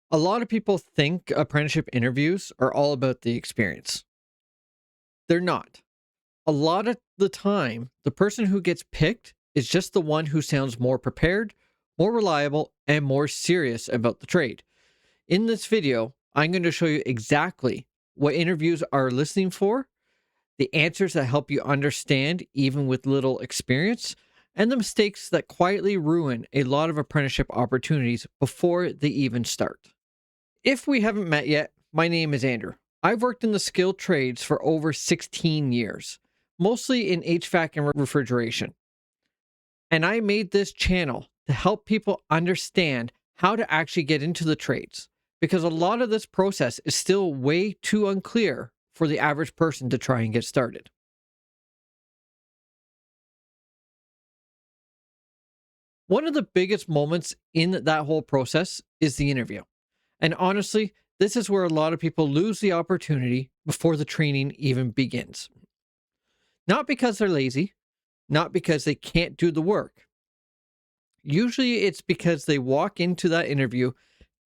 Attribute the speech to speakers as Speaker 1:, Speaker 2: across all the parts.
Speaker 1: A lot of people think apprenticeship interviews are all about the experience. They're not. A lot of the time, the person who gets picked is just the one who sounds more prepared, more reliable, and more serious about the trade. In this video, I'm going to show you exactly what interviews are listening for, the answers that help you understand even with little experience, and the mistakes that quietly ruin a lot of apprenticeship opportunities before they even start. If we haven't met yet, my name is Andrew. I've worked in the skilled trades for over 16 years, mostly in HVAC and refrigeration. And I made this channel to help people understand how to actually get into the trades, because a lot of this process is still way too unclear for the average person to try and get started. One of the biggest moments in that whole process is the interview. And honestly, this is where a lot of people lose the opportunity before the training even begins. Not because they're lazy, not because they can't do the work. Usually it's because they walk into that interview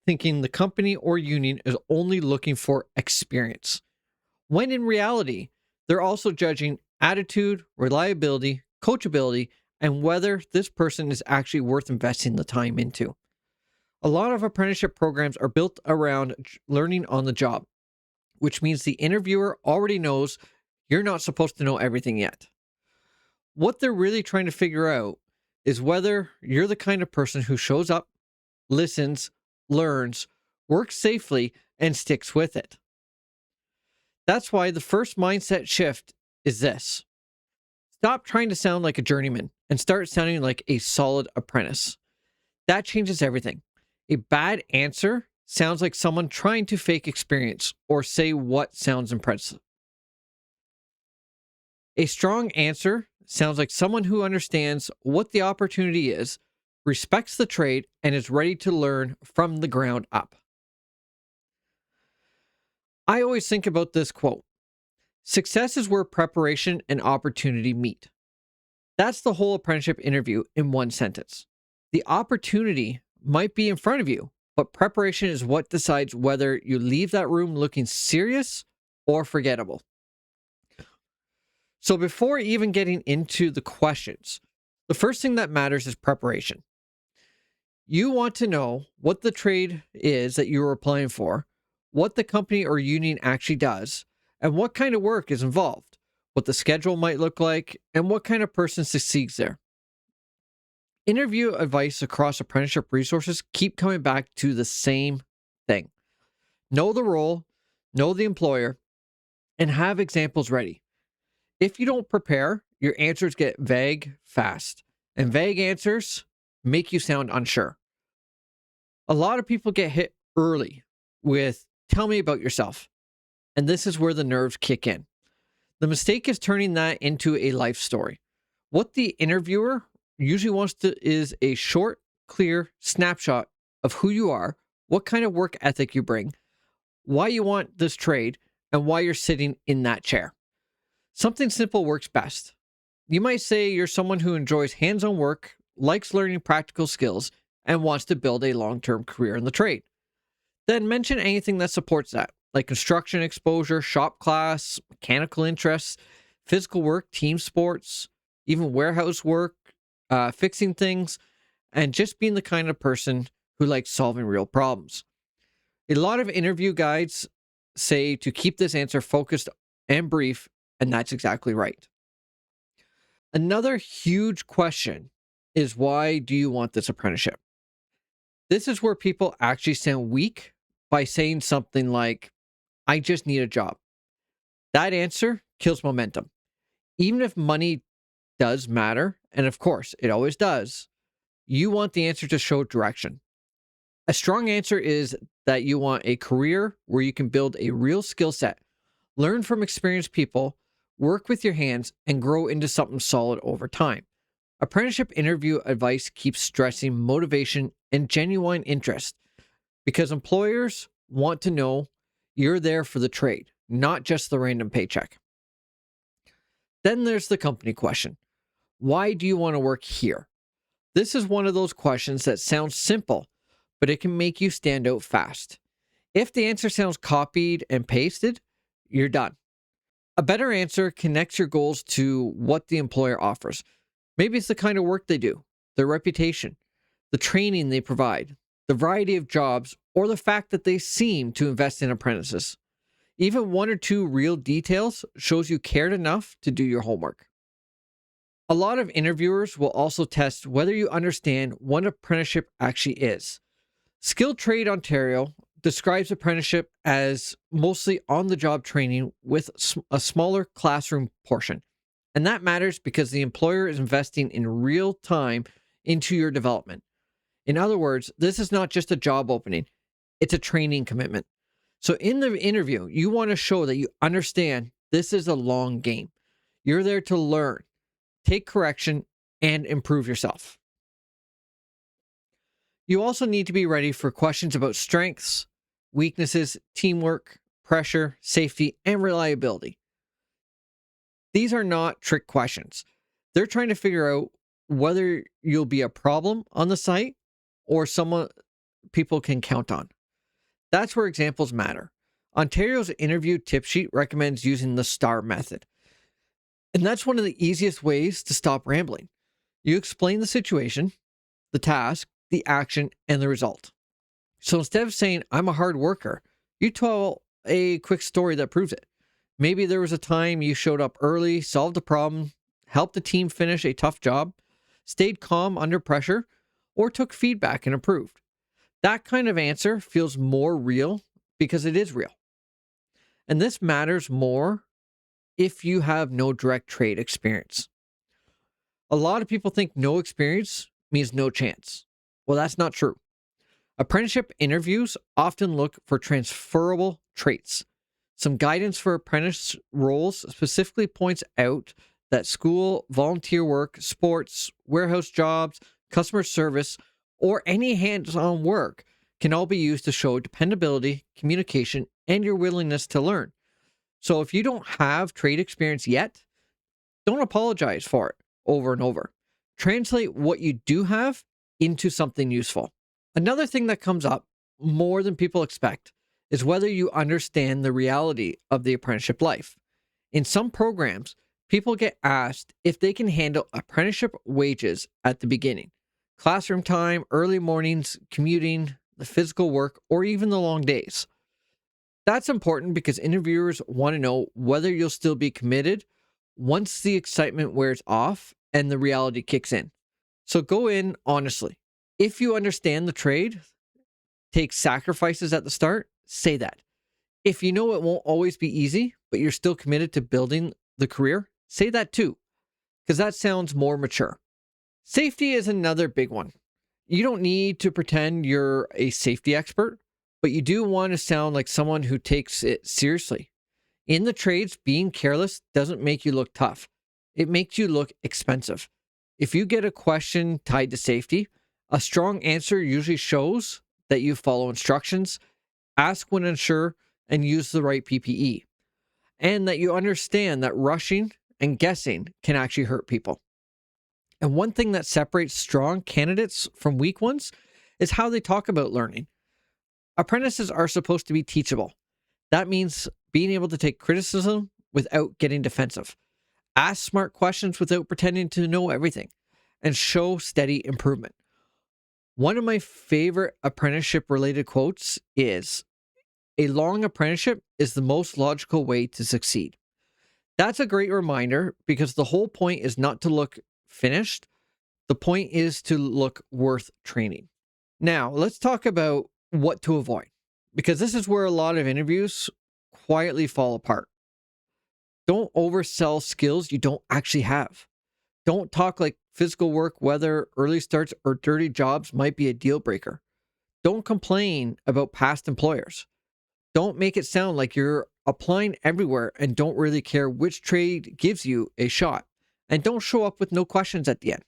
Speaker 1: thinking the company or union is only looking for experience, when in reality, they're also judging attitude, reliability, coachability, and whether this person is actually worth investing the time into. A lot of apprenticeship programs are built around learning on the job, which means the interviewer already knows you're not supposed to know everything yet. What they're really trying to figure out is whether you're the kind of person who shows up, listens, learns, works safely, and sticks with it. That's why the first mindset shift is this. Stop trying to sound like a journeyman and start sounding like a solid apprentice. That changes everything. A bad answer sounds like someone trying to fake experience or say what sounds impressive. A strong answer sounds like someone who understands what the opportunity is, respects the trade, and is ready to learn from the ground up. I always think about this quote: success is where preparation and opportunity meet. That's the whole apprenticeship interview in one sentence. The opportunity might be in front of you, but preparation is what decides whether you leave that room looking serious or forgettable. So before even getting into the questions, the first thing that matters is preparation. You want to know what the trade is that you're applying for, what the company or union actually does, and what kind of work is involved, what the schedule might look like, and what kind of person succeeds there. Interview advice across apprenticeship resources keep coming back to the same thing. Know the role, know the employer, and have examples ready. If you don't prepare, your answers get vague fast, and vague answers make you sound unsure. A lot of people get hit early with, "Tell me about yourself." And this is where the nerves kick in. The mistake is turning that into a life story. What the interviewer usually wants to is a short, clear snapshot of who you are, what kind of work ethic you bring, why you want this trade, and why you're sitting in that chair. Something simple works best. You might say you're someone who enjoys hands-on work, likes learning practical skills, and wants to build a long-term career in the trade. Then mention anything that supports that, like construction exposure, shop class, mechanical interests, physical work, team sports, even warehouse work, fixing things, and just being the kind of person who likes solving real problems. A lot of interview guides say to keep this answer focused and brief, and that's exactly right. Another huge question is, why do you want this apprenticeship? This is where people actually sound weak by saying something like, "I just need a job." That answer kills momentum. Even if money does matter, and of course, it always does, you want the answer to show direction. A strong answer is that you want a career where you can build a real skill set, learn from experienced people, work with your hands, and grow into something solid over time. Apprenticeship interview advice keeps stressing motivation and genuine interest, because employers want to know you're there for the trade, not just the random paycheck. Then there's the company question. Why do you want to work here? This is one of those questions that sounds simple, but it can make you stand out fast. If the answer sounds copied and pasted, you're done. A better answer connects your goals to what the employer offers. Maybe it's the kind of work they do, their reputation, the training they provide, the variety of jobs, or the fact that they seem to invest in apprentices. Even one or two real details shows you cared enough to do your homework. A lot of interviewers will also test whether you understand what apprenticeship actually is. Skilled Trade Ontario describes apprenticeship as mostly on-the-job training with a smaller classroom portion. And that matters because the employer is investing in real time into your development. In other words, this is not just a job opening, it's a training commitment. So in the interview, you want to show that you understand this is a long game. You're there to learn, take correction, and improve yourself. You also need to be ready for questions about strengths, weaknesses, teamwork, pressure, safety, and reliability. These are not trick questions. They're trying to figure out whether you'll be a problem on the site or someone people can count on. That's where examples matter. Ontario's interview tip sheet recommends using the STAR method. And that's one of the easiest ways to stop rambling. You explain the situation, the task, the action, and the result. So instead of saying, I'm a hard worker, you tell a quick story that proves it. Maybe there was a time you showed up early, solved a problem, helped the team finish a tough job, stayed calm under pressure, or took feedback and improved. That kind of answer feels more real because it is real. And this matters more if you have no direct trade experience. A lot of people think no experience means no chance. Well, that's not true. Apprenticeship interviews often look for transferable traits. Some guidance for apprentice roles specifically points out that school, volunteer work, sports, warehouse jobs, customer service, or any hands-on work can all be used to show dependability, communication, and your willingness to learn. So if you don't have trade experience yet, don't apologize for it over and over. Translate what you do have into something useful. Another thing that comes up more than people expect is whether you understand the reality of the apprenticeship life. In some programs, people get asked if they can handle apprenticeship wages at the beginning. Classroom time, early mornings, commuting, the physical work, or even the long days. That's important because interviewers want to know whether you'll still be committed once the excitement wears off and the reality kicks in. So go in honestly. If you understand the trade, take sacrifices at the start, say that. If you know it won't always be easy, but you're still committed to building the career, say that too, because that sounds more mature. Safety is another big one. You don't need to pretend you're a safety expert, but you do want to sound like someone who takes it seriously. In the trades, being careless doesn't make you look tough. It makes you look expensive. If you get a question tied to safety, a strong answer usually shows that you follow instructions, ask when unsure, and use the right PPE. And that you understand that rushing and guessing can actually hurt people. And one thing that separates strong candidates from weak ones is how they talk about learning. Apprentices are supposed to be teachable. That means being able to take criticism without getting defensive, ask smart questions without pretending to know everything, and show steady improvement. One of my favorite apprenticeship-related quotes is, "A long apprenticeship is the most logical way to succeed." That's a great reminder because the whole point is not to look finished. The point is to look worth training. Now, let's talk about what to avoid, because this is where a lot of interviews quietly fall apart. Don't oversell skills you don't actually have. Don't talk like physical work, weather, early starts, or dirty jobs might be a deal breaker. Don't complain about past employers. Don't make it sound like you're applying everywhere and don't really care which trade gives you a shot. And don't show up with no questions at the end.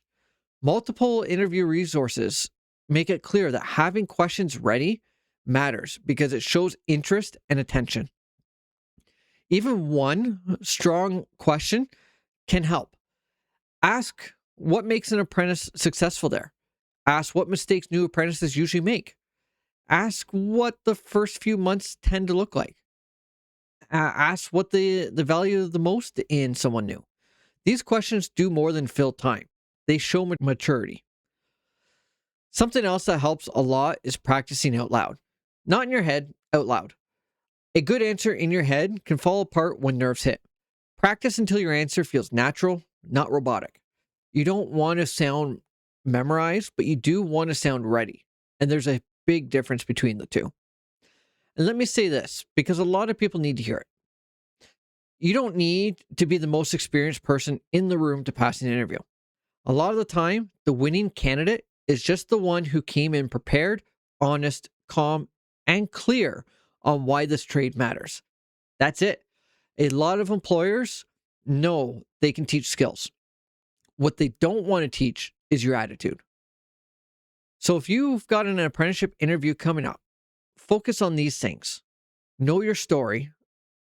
Speaker 1: Multiple interview resources make it clear that having questions ready matters because it shows interest and attention. Even one strong question can help. Ask what makes an apprentice successful there. Ask what mistakes new apprentices usually make. Ask what the first few months tend to look like. Ask what the value of the most in someone new. These questions do more than fill time. They show maturity. Something else that helps a lot is practicing out loud. Not in your head, out loud. A good answer in your head can fall apart when nerves hit. Practice until your answer feels natural, not robotic. You don't want to sound memorized, but you do want to sound ready. And there's a big difference between the two. And let me say this, because a lot of people need to hear it. You don't need to be the most experienced person in the room to pass an interview. A lot of the time, the winning candidate is just the one who came in prepared, honest, calm, and clear on why this trade matters. That's it. A lot of employers know they can teach skills. What they don't want to teach is your attitude. So if you've got an apprenticeship interview coming up, focus on these things. Know your story.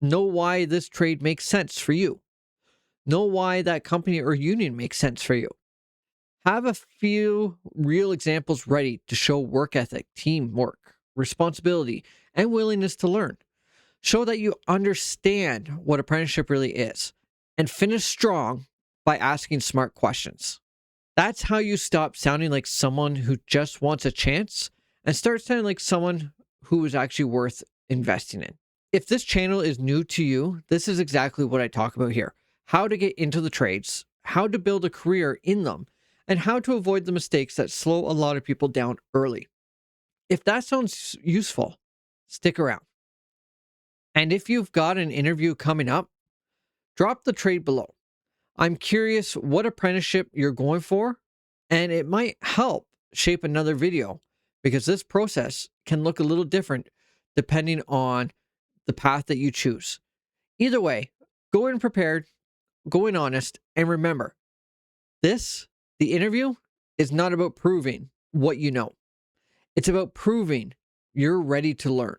Speaker 1: Know why this trade makes sense for you. Know why that company or union makes sense for you. Have a few real examples ready to show work ethic, teamwork, responsibility, and willingness to learn. Show that you understand what apprenticeship really is, and finish strong by asking smart questions. That's how you stop sounding like someone who just wants a chance and start sounding like someone who is actually worth investing in. If this channel is new to you, this is exactly what I talk about here. How to get into the trades, how to build a career in them, and how to avoid the mistakes that slow a lot of people down early. If that sounds useful, stick around. And if you've got an interview coming up, drop the trade below. I'm curious what apprenticeship you're going for, and it might help shape another video because this process can look a little different depending on the path that you choose. Either way, go in prepared, go in honest, and remember, the interview, is not about proving what you know. It's about proving you're ready to learn.